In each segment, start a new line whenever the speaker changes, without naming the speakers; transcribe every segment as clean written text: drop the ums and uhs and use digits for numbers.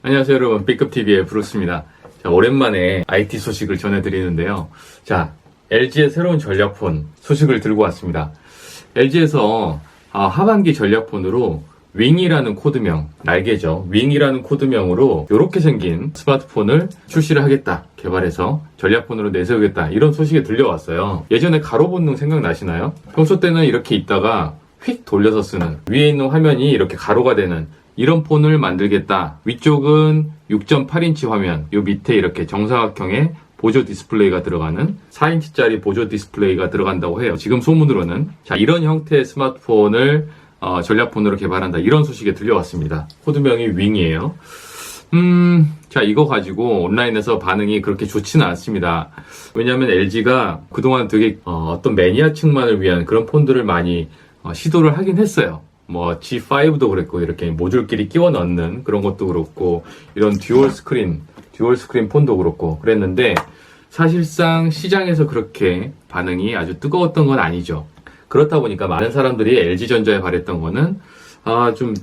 안녕하세요 여러분, B급TV의 브루스입니다. 자, 오랜만에 IT 소식을 전해드리는데요. 자, LG의 새로운 전략폰 소식을 들고 왔습니다. LG에서 하반기 전략폰으로 윙이라는 코드명, 날개죠. 윙이라는 코드명으로 이렇게 생긴 스마트폰을 출시를 하겠다. 개발해서 전략폰으로 내세우겠다. 이런 소식이 들려왔어요. 예전에 가로 본능 생각나시나요? 평소 때는 이렇게 있다가 휙 돌려서 쓰는, 위에 있는 화면이 이렇게 가로가 되는 이런 폰을 만들겠다. 위쪽은 6.8인치 화면, 요 밑에 이렇게 정사각형의 보조 디스플레이가 들어가는 4인치짜리 보조 디스플레이가 들어간다고 해요. 지금 소문으로는. 자, 이런 형태의 스마트폰을 전략폰으로 개발한다. 이런 소식이 들려왔습니다. 코드명이 윙이에요. 자, 이거 가지고 온라인에서 반응이 그렇게 좋지는 않습니다. 왜냐하면 LG가 그동안 되게 어떤 매니아층만을 위한 그런 폰들을 많이 시도를 하긴 했어요. 뭐 G5도 그랬고, 이렇게 모듈끼리 끼워 넣는 그런 것도 그렇고, 이런 듀얼 스크린 폰도 그렇고 그랬는데, 사실상 시장에서 그렇게 반응이 아주 뜨거웠던 건 아니죠. 그렇다 보니까 많은 사람들이 LG전자에 바랬던 거는 좀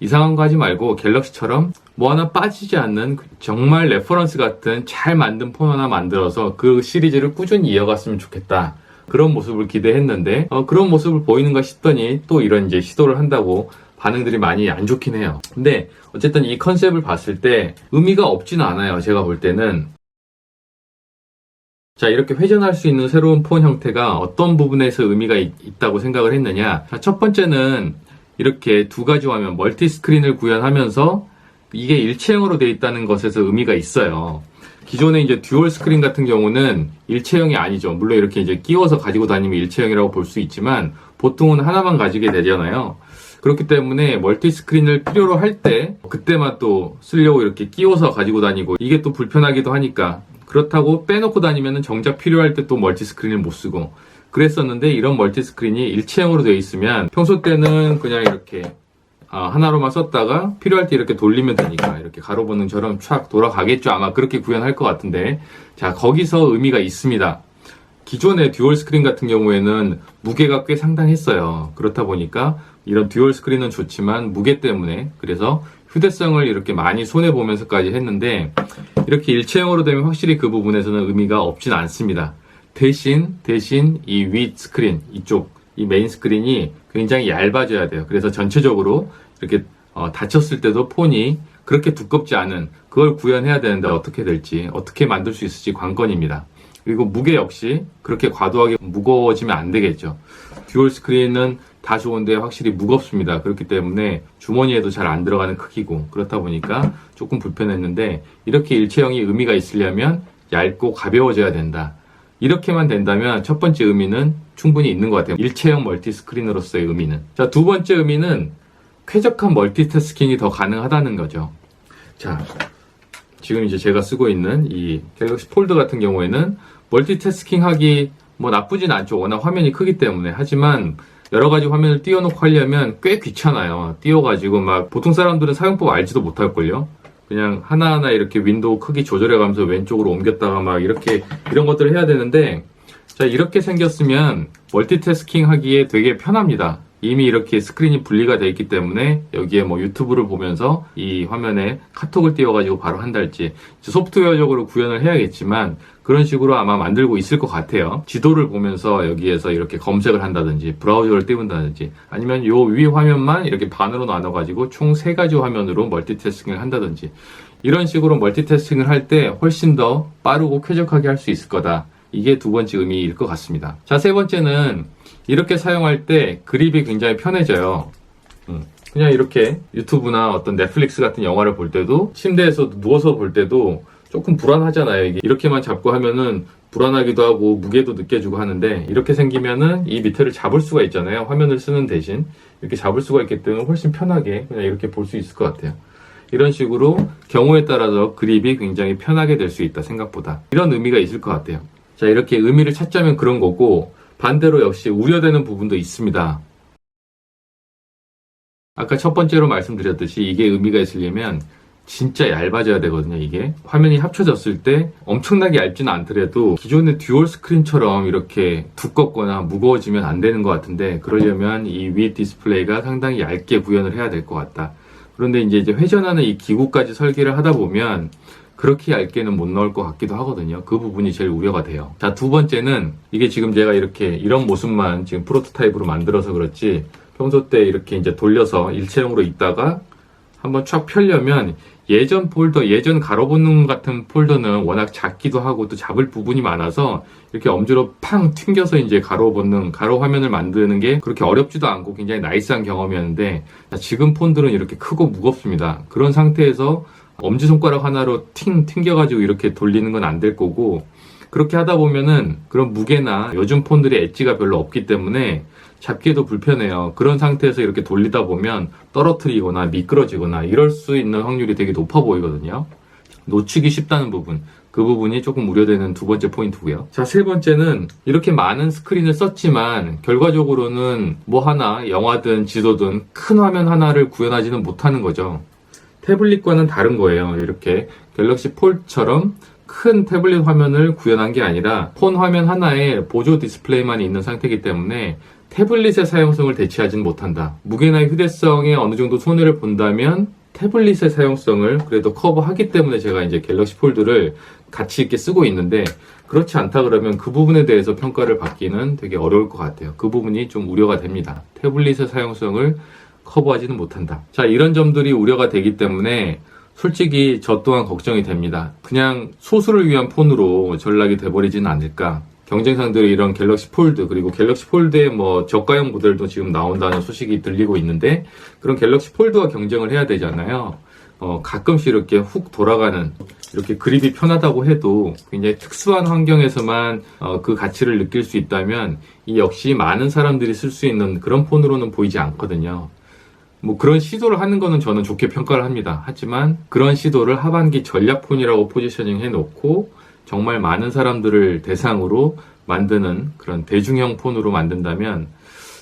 이상한 거 하지 말고 갤럭시처럼 뭐 하나 빠지지 않는 정말 레퍼런스 같은 잘 만든 폰 하나 만들어서 그 시리즈를 꾸준히 이어갔으면 좋겠다. 그런 모습을 기대했는데 그런 모습을 보이는가 싶더니 또 이런 이제 시도를 한다고 반응들이 많이 안 좋긴 해요. 근데 어쨌든 이 컨셉을 봤을 때 의미가 없지는 않아요. 제가 볼 때는. 자, 이렇게 회전할 수 있는 새로운 폰 형태가 어떤 부분에서 의미가 있다고 생각을 했느냐. 자, 첫 번째는 이렇게 두 가지 화면, 멀티 스크린을 구현하면서 이게 일체형으로 되어 있다는 것에서 의미가 있어요. 기존에 이제 듀얼 스크린 같은 경우는 일체형이 아니죠. 물론 이렇게 이제 끼워서 가지고 다니면 일체형이라고 볼 수 있지만 보통은 하나만 가지게 되잖아요. 그렇기 때문에 멀티 스크린을 필요로 할 때 그때만 또 쓰려고 이렇게 끼워서 가지고 다니고 이게 또 불편하기도 하니까, 그렇다고 빼놓고 다니면 정작 필요할 때 또 멀티 스크린을 못 쓰고 그랬었는데, 이런 멀티 스크린이 일체형으로 되어 있으면 평소 때는 그냥 이렇게 하나로만 썼다가 필요할 때 이렇게 돌리면 되니까 이렇게 가로 본능처럼 촥 돌아가겠죠. 아마 그렇게 구현할 것 같은데, 자, 거기서 의미가 있습니다. 기존의 듀얼 스크린 같은 경우에는 무게가 꽤 상당했어요. 그렇다 보니까 이런 듀얼 스크린은 좋지만 무게 때문에, 그래서 휴대성을 이렇게 많이 손해보면서까지 했는데, 이렇게 일체형으로 되면 확실히 그 부분에서는 의미가 없진 않습니다. 대신 이 위 스크린, 이 메인 스크린이 굉장히 얇아져야 돼요. 그래서 전체적으로 이렇게 닫혔을 때도 폰이 그렇게 두껍지 않은, 그걸 구현해야 되는데 어떻게 될지, 어떻게 만들 수 있을지 관건입니다. 그리고 무게 역시 그렇게 과도하게 무거워지면 안 되겠죠. 듀얼 스크린은 다 좋은데 확실히 무겁습니다. 그렇기 때문에 주머니에도 잘 안 들어가는 크기고, 그렇다 보니까 조금 불편했는데, 이렇게 일체형이 의미가 있으려면 얇고 가벼워져야 된다. 이렇게만 된다면 첫 번째 의미는 충분히 있는 것 같아요. 일체형 멀티 스크린으로서의 의미는. 자, 두 번째 의미는 쾌적한 멀티태스킹이 더 가능하다는 거죠. 자, 지금 이제 제가 쓰고 있는 이 갤럭시 폴드 같은 경우에는 멀티태스킹 하기 뭐 나쁘진 않죠. 워낙 화면이 크기 때문에. 하지만 여러 가지 화면을 띄워놓고 하려면 꽤 귀찮아요. 띄워가지고 막 보통 사람들은 사용법 알지도 못할걸요. 그냥 하나하나 이렇게 윈도우 크기 조절해가면서 왼쪽으로 옮겼다가 막 이렇게 이런 것들을 해야 되는데, 자, 이렇게 생겼으면 멀티태스킹 하기에 되게 편합니다. 이미 이렇게 스크린이 분리가 되어 있기 때문에 여기에 뭐 유튜브를 보면서 이 화면에 카톡을 띄워가지고 바로 한달지, 소프트웨어적으로 구현을 해야겠지만 그런 식으로 아마 만들고 있을 것 같아요. 지도를 보면서 여기에서 이렇게 검색을 한다든지 브라우저를 띄운다든지, 아니면 요 위 화면만 이렇게 반으로 나눠가지고 총 3가지 화면으로 멀티태스킹을 한다든지, 이런 식으로 멀티태스킹을 할 때 훨씬 더 빠르고 쾌적하게 할 수 있을 거다. 이게 두 번째 의미일 것 같습니다. 자, 세 번째는 이렇게 사용할 때 그립이 굉장히 편해져요. 그냥 이렇게 유튜브나 어떤 넷플릭스 같은 영화를 볼 때도, 침대에서 누워서 볼 때도 조금 불안하잖아요. 이게 이렇게만 잡고 하면은 불안하기도 하고 무게도 느껴지고 하는데, 이렇게 생기면은 이 밑에를 잡을 수가 있잖아요. 화면을 쓰는 대신 이렇게 잡을 수가 있기 때문에 훨씬 편하게 그냥 이렇게 볼 수 있을 것 같아요. 이런 식으로 경우에 따라서 그립이 굉장히 편하게 될 수 있다, 생각보다. 이런 의미가 있을 것 같아요. 자, 이렇게 의미를 찾자면 그런 거고, 반대로 역시 우려되는 부분도 있습니다. 아까 첫 번째로 말씀드렸듯이 이게 의미가 있으려면 진짜 얇아져야 되거든요. 이게 화면이 합쳐졌을 때 엄청나게 얇지는 않더라도 기존의 듀얼 스크린처럼 이렇게 두껍거나 무거워지면 안 되는 것 같은데, 그러려면 이 위 디스플레이가 상당히 얇게 구현을 해야 될 것 같다. 그런데 이제 회전하는 이 기구까지 설계를 하다 보면 그렇게 얇게는 못 넣을 것 같기도 하거든요. 그 부분이 제일 우려가 돼요. 자, 두 번째는 이게 지금 제가 이렇게 이런 모습만 지금 프로토타입으로 만들어서 그렇지 평소 때 이렇게 이제 돌려서 일체형으로 있다가 한번 쫙 펴려면 예전 폴더, 예전 가로본능 같은 폴더는 워낙 작기도 하고 또 잡을 부분이 많아서 이렇게 엄지로 팡 튕겨서 이제 가로 화면을 만드는 게 그렇게 어렵지도 않고 굉장히 나이스한 경험이었는데 지금 폰들은 이렇게 크고 무겁습니다. 그런 상태에서 엄지손가락 하나로 튕겨가지고 이렇게 돌리는 건 안 될 거고 그렇게 하다 보면은 그런 무게나 요즘 폰들이 엣지가 별로 없기 때문에 잡기도 불편해요. 그런 상태에서 이렇게 돌리다 보면 떨어뜨리거나 미끄러지거나 이럴 수 있는 확률이 되게 높아 보이거든요. 놓치기 쉽다는 부분, 그 부분이 조금 우려되는 두 번째 포인트고요. 자, 세 번째는 이렇게 많은 스크린을 썼지만 결과적으로는 뭐 하나, 영화든 지도든 큰 화면 하나를 구현하지는 못하는 거죠. 태블릿과는 다른 거예요. 이렇게 갤럭시 폴처럼 큰 태블릿 화면을 구현한 게 아니라 폰 화면 하나에 보조 디스플레이만 있는 상태이기 때문에 태블릿의 사용성을 대체하지는 못한다. 무게나 휴대성에 어느 정도 손해를 본다면 태블릿의 사용성을 그래도 커버하기 때문에 제가 이제 갤럭시 폴드를 가치 있게 쓰고 있는데 그렇지 않다 그러면 그 부분에 대해서 평가를 받기는 되게 어려울 것 같아요. 그 부분이 좀 우려가 됩니다. 태블릿의 사용성을 커버하지는 못한다. 자, 이런 점들이 우려가 되기 때문에 솔직히 저 또한 걱정이 됩니다. 그냥 소수를 위한 폰으로 전락이 돼버리지는 않을까. 경쟁상들이 이런 갤럭시 폴드 그리고 갤럭시 폴드의 뭐 저가형 모델도 지금 나온다는 소식이 들리고 있는데 그런 갤럭시 폴드와 경쟁을 해야 되잖아요. 가끔씩 이렇게 훅 돌아가는 이렇게 그립이 편하다고 해도 굉장히 특수한 환경에서만 그 가치를 느낄 수 있다면 이 역시 많은 사람들이 쓸 수 있는 그런 폰으로는 보이지 않거든요. 뭐 그런 시도를 하는 거는 저는 좋게 평가를 합니다. 하지만 그런 시도를 하반기 전략폰이라고 포지셔닝 해놓고 정말 많은 사람들을 대상으로 만드는 그런 대중형 폰으로 만든다면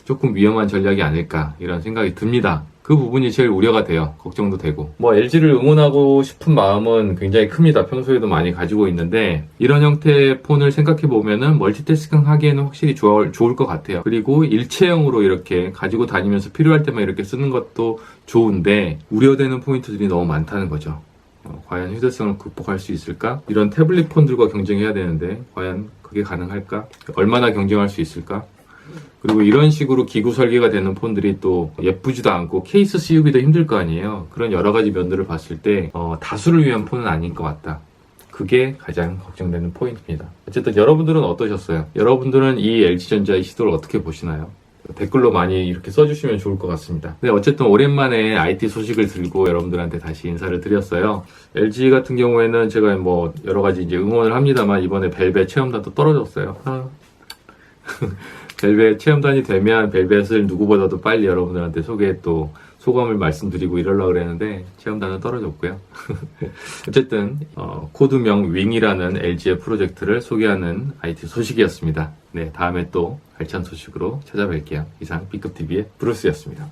조금 위험한 전략이 아닐까 이런 생각이 듭니다. 그 부분이 제일 우려가 돼요. 걱정도 되고. 뭐 LG를 응원하고 싶은 마음은 굉장히 큽니다. 평소에도 많이 가지고 있는데 이런 형태의 폰을 생각해 보면은 멀티태스킹 하기에는 확실히 좋을 것 같아요. 그리고 일체형으로 이렇게 가지고 다니면서 필요할 때만 이렇게 쓰는 것도 좋은데 우려되는 포인트들이 너무 많다는 거죠. 과연 휴대성을 극복할 수 있을까? 이런 태블릿 폰들과 경쟁해야 되는데 과연 그게 가능할까? 얼마나 경쟁할 수 있을까? 그리고 이런 식으로 기구 설계가 되는 폰들이 또 예쁘지도 않고 케이스 씌우기도 힘들 거 아니에요. 그런 여러 가지 면들을 봤을 때 다수를 위한 폰은 아닌 것 같다. 그게 가장 걱정되는 포인트입니다. 어쨌든 여러분들은 어떠셨어요? 여러분들은 이 LG전자의 시도를 어떻게 보시나요? 댓글로 많이 이렇게 써주시면 좋을 것 같습니다. 네, 어쨌든 오랜만에 IT 소식을 들고 여러분들한테 다시 인사를 드렸어요. LG 같은 경우에는 제가 뭐 여러 가지 이제 응원을 합니다만 이번에 벨벳 체험단도 떨어졌어요. 벨벳 체험단이 되면 벨벳을 누구보다도 빨리 여러분들한테 또 소감을 말씀드리고 이러려고 그랬는데 체험단은 떨어졌고요. 어쨌든 코드명 윙이라는 LG의 프로젝트를 소개하는 IT 소식이었습니다. 네, 다음에 또 알찬 소식으로 찾아뵐게요. 이상 B급TV의 브루스였습니다.